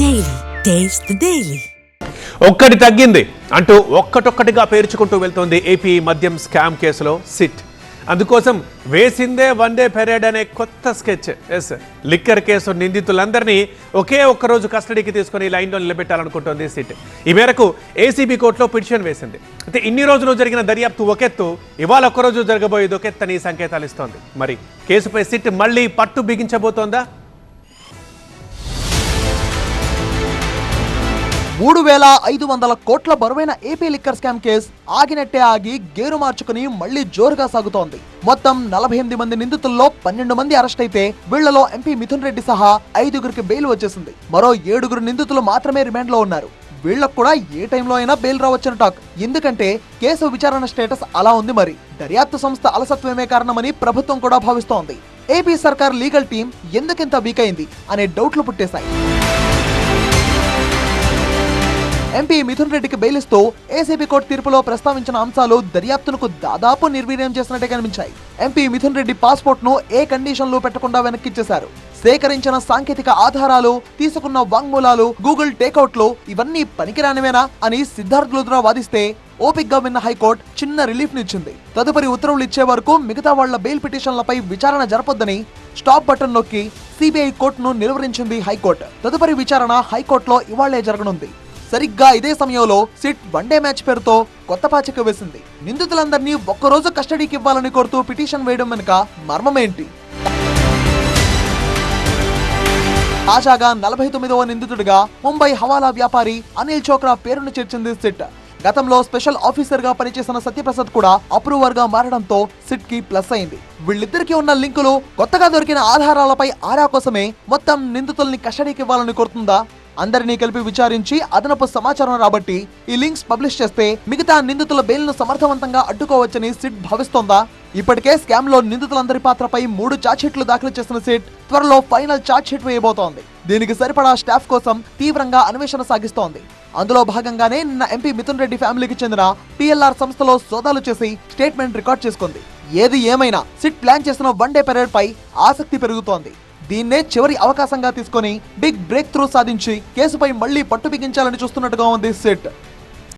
Daily taste the daily. ఒక్కటి తగ్గింది అంటూ ఒక్కటొక్కటిగా పేర్చుకుంటూ వెళ్తోంది ఏపీ మద్యం స్కామ్ కేసులో సిట్. అందుకోసం వేసిందే వన్ డే పెరేడ్ అనే కొత్త స్కెచ్. లిక్కర్ కేసు నిందితులందరినీ ఒకే ఒక్కరోజు కస్టడీకి తీసుకుని లైన్లో నిలబెట్టాలనుకుంటోంది సిట్. ఈ మేరకు ఏసీబీ కోర్టులో పిటిషన్ వేసింది. అయితే ఇన్ని రోజులు జరిగిన దర్యాప్తు ఒకెత్తు, ఇవాళ ఒక్కరోజు జరగబోయేది ఒకెత్తని సంకేతాలు ఇస్తోంది. మరి కేసుపై సిట్ మళ్లీ పట్టు బిగించబోతోందా? 3,500 కోట్ల బరువైన ఏపీ లిక్కర్ స్కామ్ కేసు ఆగినట్టే ఆగి గేరు మార్చుకుని మళ్లీ జోరుగా సాగుతోంది. మొత్తం 48 మంది నిందితుల్లో 12 మంది అరెస్ట్ అయితే వీళ్లలో ఎంపీ మిథున్ రెడ్డి సహా 5గురికి బెయిల్ వచ్చేసింది. మరో 7గురు నిందితులు మాత్రమే రిమాండ్ లో ఉన్నారు. వీళ్లకు కూడా ఏ టైంలో అయినా బెయిల్ రావచ్చని టాక్. ఎందుకంటే కేసు విచారణ స్టేటస్ అలా ఉంది. మరి దర్యాప్తు సంస్థ అలసత్వమే కారణమని ప్రభుత్వం కూడా భావిస్తోంది. ఏపీ సర్కార్ లీగల్ టీం ఎందుకింత వీక్ అయింది అనే డౌట్లు పుట్టేశాయి. ఎంపీ మిథున్ రెడ్డికి బెయిల్ ఇస్తూ ఏసీబీ కోర్టు తీర్పులో ప్రస్తావించిన అంశాలు దర్యాప్తునకు దాదాపు నిర్వీర్యం చేసినట్టే కనిపించాయి. ఎంపీ మిథున్ రెడ్డి పాస్పోర్ట్ ను ఏ కండిషన్లు పెట్టకుండా వెనక్కిచ్చేశారు. సేకరించిన సాంకేతిక ఆధారాలు, తీసుకున్న వాంగ్మూలాలు, గూగుల్ టేకౌట్లు ఇవన్నీ పనికిరానివేనా అని సిద్ధార్థ్ లుధ్రా వాదిస్తే ఓపిక్ గా విన్న హైకోర్టు చిన్న రిలీఫ్ నిచ్చింది. తదుపరి ఉత్తర్వులు ఇచ్చే వరకు మిగతా వాళ్ల బెయిల్ పిటిషన్లపై విచారణ జరపొద్దని స్టాప్ బటన్ నొక్కి సిబిఐ కోర్టును నిలువరించింది హైకోర్టు. తదుపరి విచారణ హైకోర్టులో ఇవాళ్లే జరగనుంది. సరిగ్గా ఇదే సమయంలో సిట్ వన్డే మ్యాచ్ పేరుతో కొత్త పాచిక వేసింది. నిందితులందరినీ ఒక్కరోజు కస్టడీకి ఇవ్వాలని కోరుతూ పిటిషన్ వేయడం వెనుక మర్మమేంటి? తాజాగా 49వ నిందితుడిగా ముంబై హవాలా వ్యాపారి అనిల్ చోక్రా పేరును చేర్చింది సిట్. గతంలో స్పెషల్ ఆఫీసర్ గా పనిచేసిన సత్యప్రసాద్ కూడా అప్రూవర్ గా మారడంతో సిట్ కి ప్లస్ అయింది. వీళ్ళిద్దరికి ఉన్న లింకులు, కొత్తగా దొరికిన ఆధారాలపై ఆరా కోసమే మొత్తం నిందితుల్ని కస్టడీకి ఇవ్వాలని కోరుతుందా? అందరినీ కలిపి విచారించి అదనపు సమాచారం రాబట్టి ఈ లింక్స్ పబ్లిష్ చేస్తే మిగతా నిందితుల బెయిల్ ను సమర్థవంతంగా అడ్డుకోవచ్చని సిట్ భావిస్తోందా? ఇప్పటికే స్కామ్ లో నిందితులందరి పాత్రపై 3 ఛార్జ్షీట్లు దాఖలు చేసిన సిట్ త్వరలో ఫైనల్ ఛార్జ్షీట్ వేయబోతోంది. దీనికి సరిపడా స్టాఫ్ కోసం తీవ్రంగా అన్వేషణ సాగిస్తోంది. అందులో భాగంగానే నిన్న ఎంపీ మిథున్ రెడ్డి ఫ్యామిలీకి చెందిన పిఎల్ఆర్ సంస్థలో సోదాలు చేసి స్టేట్మెంట్ రికార్డ్ చేసుకుంది. ఏది ఏమైనా సిట్ ప్లాన్ చేసిన వన్ డే పెరేడ్ పై ఆసక్తి పెరుగుతోంది. దీన్నే చివరి అవకాశంగా తీసుకొని బిగ్ బ్రేక్ త్రూ సాధించి కేసుపై మళ్లీ పట్టు బిగించాలని చూస్తున్నట్టుగా ఉంది సిట్.